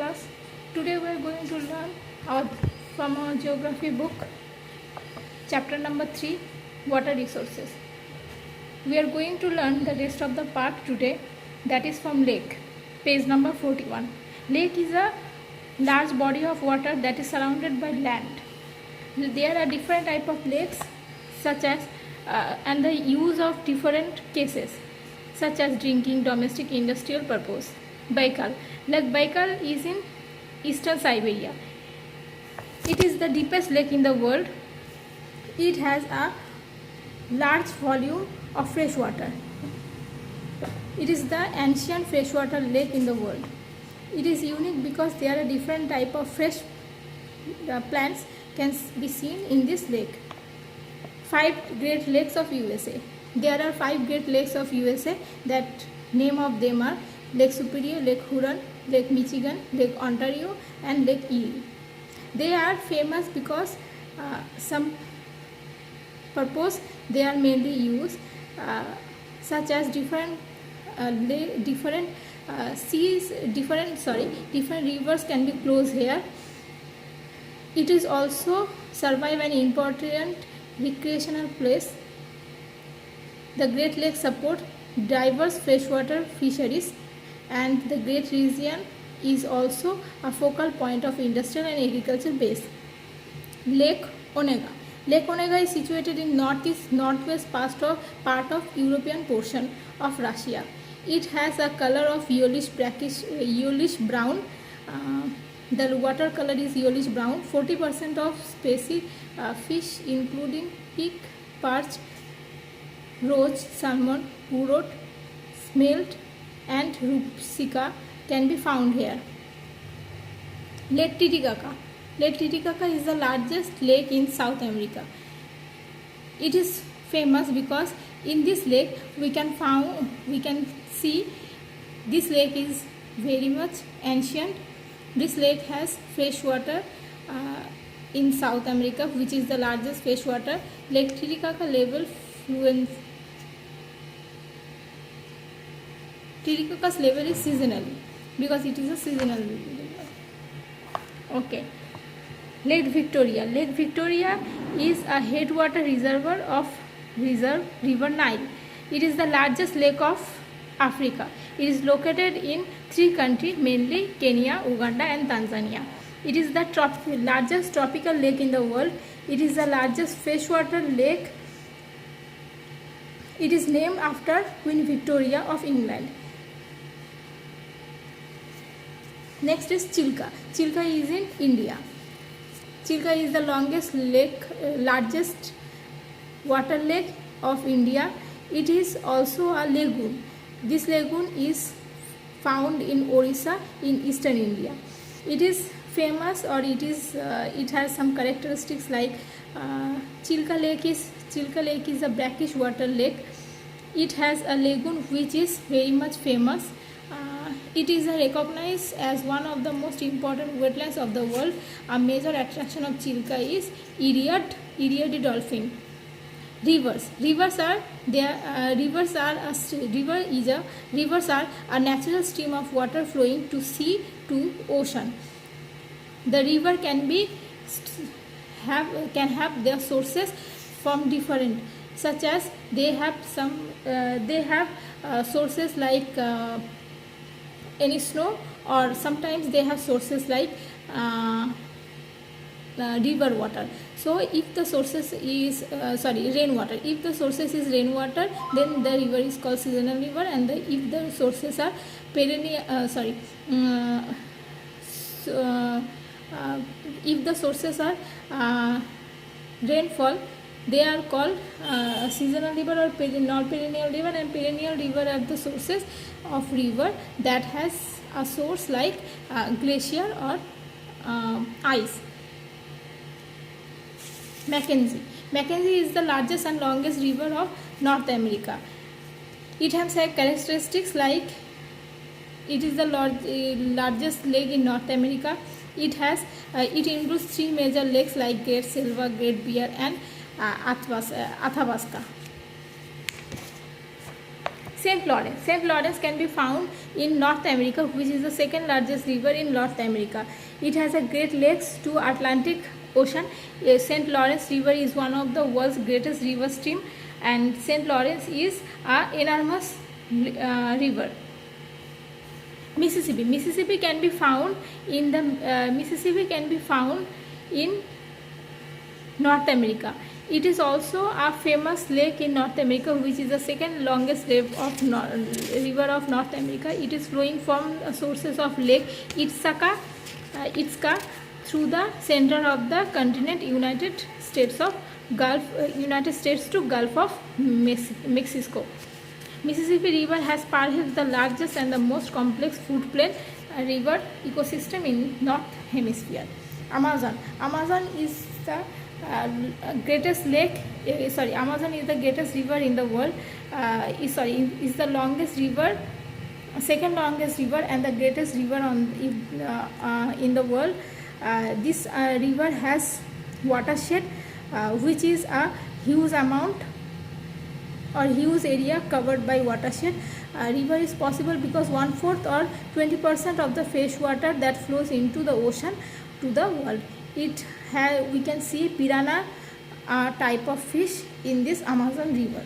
class. Today we are going to learn from our geography book, chapter number 3, water resources. We are going to learn the rest of the part today, that is from lake, page number 41. Lake is a large body of water that is surrounded by land. There are different type of lakes such as and the use of different cases such as drinking, domestic, industrial purpose. Baikal. Lake Baikal is in eastern Siberia. It is the deepest lake in the world. It has a large volume of fresh water. It is the ancient freshwater lake in the world. It is unique because there are different type of fresh plants can be seen in this lake. 5 Great Lakes of USA. There are 5 Great Lakes of USA. That name of them are Lake Superior, Lake Huron, Lake Michigan, Lake Ontario and Lake Erie. They are famous because some purpose they are mainly used, such as different rivers can be close here. It is also survive an important recreational place. The Great Lakes support diverse freshwater fisheries, and the great region is also a focal point of industrial and agricultural base. Lake Onega. Lake Onega is situated in northwest part of European portion of Russia. It has a color of yellowish brown. The water color is yellowish brown. 40% of species fish including pike, perch, roach, salmon, purot, smelt and rupsika can be found here. Lake Titicaca. Lake Titicaca is the largest lake in South America. It is famous because in this lake we can see this lake is very much ancient. This lake has fresh water in South America, which is the largest fresh water. Lake Titicaca Titicaca's level is seasonally because it is a seasonal river. Okay. Lake Victoria. Lake Victoria is a headwater reservoir of River Nile. It is the largest lake of Africa. It is located in 3 countries, mainly Kenya, Uganda and Tanzania. It is the largest tropical lake in the world. It is the largest freshwater lake. It is named after Queen Victoria of England. Next is Chilka. Chilka is in India. Chilka is the largest water lake of India. It is also a lagoon. This lagoon is found in Orissa in eastern India. It is famous, or it has some characteristics like Chilka Lake is a brackish water lake. It has a lagoon which is very much famous. It is recognized as one of the most important wetlands of the world. A major attraction of Chilka is Eriad dolphin. Rivers are a natural stream of water flowing to sea to ocean. The river can have their sources from different, such as they have sources like any snow, or sometimes they have sources like river water. So if the sources is rainwater, if the sources is rainwater, then the river is called seasonal river, and if the sources are if the sources are rainfall, they are called seasonal river or non-perennial river, and perennial river are the sources of river that has a source like glacier or ice. Mackenzie is the largest and longest river of North America. It has characteristics like it is the largest lake in North America. It includes 3 major lakes like Great Silver, Great Bear and Athabasca. St. Lawrence. St. Lawrence can be found in North America, which is the second largest river in North America. It has a Great Lakes to Atlantic Ocean. St. Lawrence River is one of the world's greatest river stream, and St. Lawrence is an enormous river. Mississippi. Mississippi can be found in North America. It is also a famous lake in North America, which is the second longest river of North America. It is flowing from sources of Lake Itzka through the center of the continent, United States to Gulf of Mexico. Mississippi River has perhaps the largest and the most complex floodplain river ecosystem in North Hemisphere. Amazon. Amazon is the greatest lake. Amazon is the greatest river in the world. Is the longest river, second longest river, and the greatest river in the world. This river has watershed, which is a huge amount or huge area covered by watershed. River is possible because 1/4 or 20% of the fresh water that flows into the ocean to the world. We can see piranha type of fish in this Amazon river.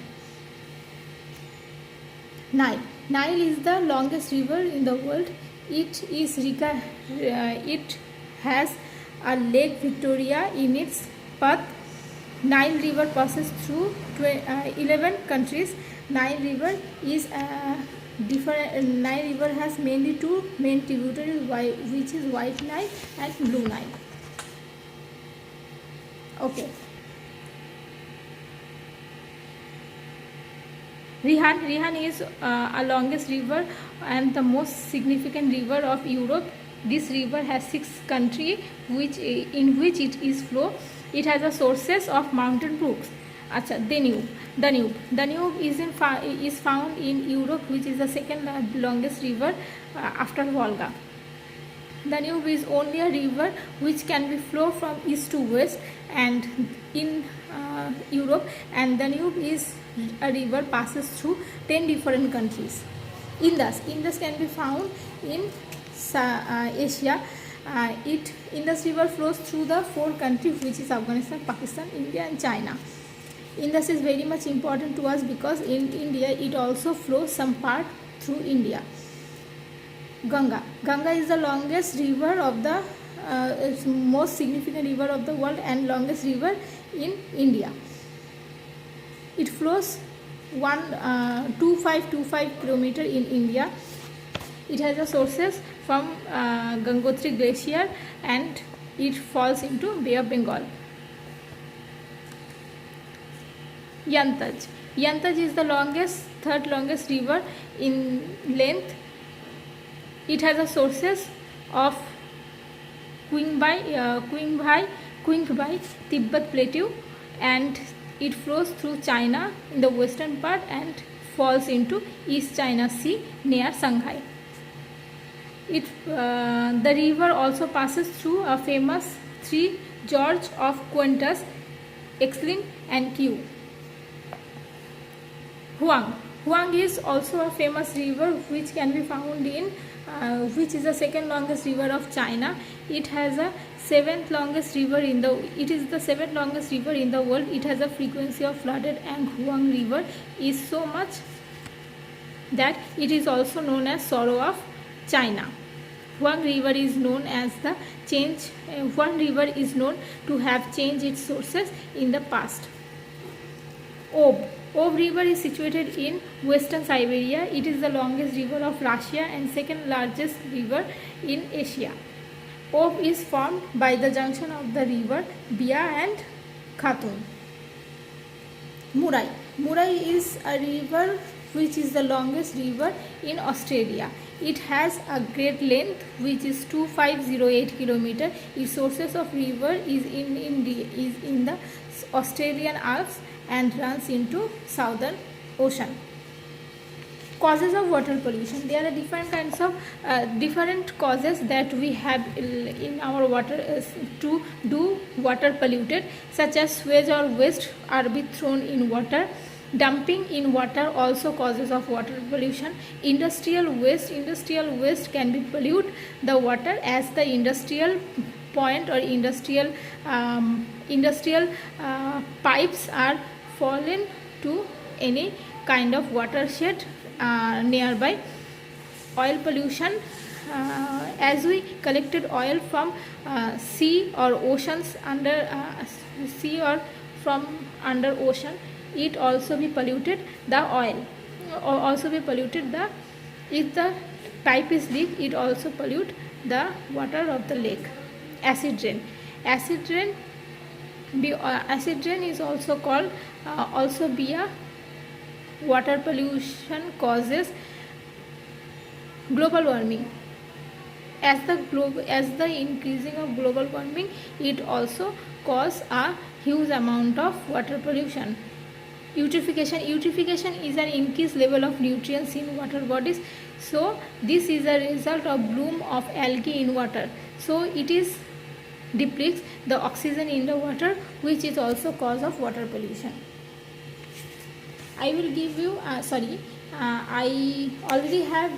Nile. Nile is the longest river in the world. It has a Lake Victoria in its path. Nile River passes through 11 countries. Nile River has mainly two main tributaries, which is White Nile and Blue Nile. Okay. Rihan is a longest river and the most significant river of Europe. This river has 6 countries in which it is flow. It has a sources of mountain brooks. Danube is found in Europe, which is the second longest river after Volga. Danube is only a river which can be flow from east to west and in Europe, and Danube is a river passes through 10 different countries. Indus can be found in Asia. Indus river flows through the 4 countries, which is Afghanistan, Pakistan, India and China. Indus is very much important to us because in India it also flows some part through India. Ganga is the longest river of the most significant river of the world and longest river in India. It flows 2525 kilometer in India. It has a sources from Gangotri Glacier and it falls into Bay of Bengal. Yantaj is the third longest river in length. It has a sources of Qinghai Tibet Plateau, and it flows through China in the western part and falls into East China Sea near Shanghai. The river also passes through a famous 3 gorge of Qantas, Exlin and Q. Huang is also a famous river which can be found in which is the second longest river of China. It has a seventh longest river in the world. It has a frequency of flooded, and Huang River is so much that it is also known as Sorrow of China. Huang River is known to have changed its sources in the past. Ob River is situated in western Siberia. It is the longest river of Russia and second largest river in Asia. Ob is formed by the junction of the river Bia and Khatun. Murai is a river which is the longest river in Australia. It has a great length which is 2508 km. Its sources of river is in the Australian Alps and runs into Southern Ocean. Causes of water pollution. There are different kinds of different causes that we have in our water to do water polluted, such as sewage or waste are be thrown in water. Dumping in water also causes of water pollution. Industrial waste can be pollute the water, as the industrial point or industrial pipes are fallen to any kind of watershed nearby. Oil pollution, as we collected oil from sea or oceans under sea or from under ocean, it also be polluted the oil, or also be polluted the, if the pipe is leak, it also pollute the water of the lake. Acid rain is also called also be a water pollution, causes global warming. As the increasing of global warming, it also cause a huge amount of water pollution. Eutrophication is an increased level of nutrients in water bodies. So this is a result of bloom of algae in water. So it is depletes the oxygen in the water, which is also cause of water pollution. I will give you I already have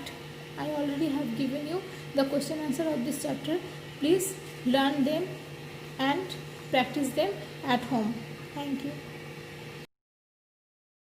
given you the question answer of this chapter. Please learn them and practice them at home. Thank you.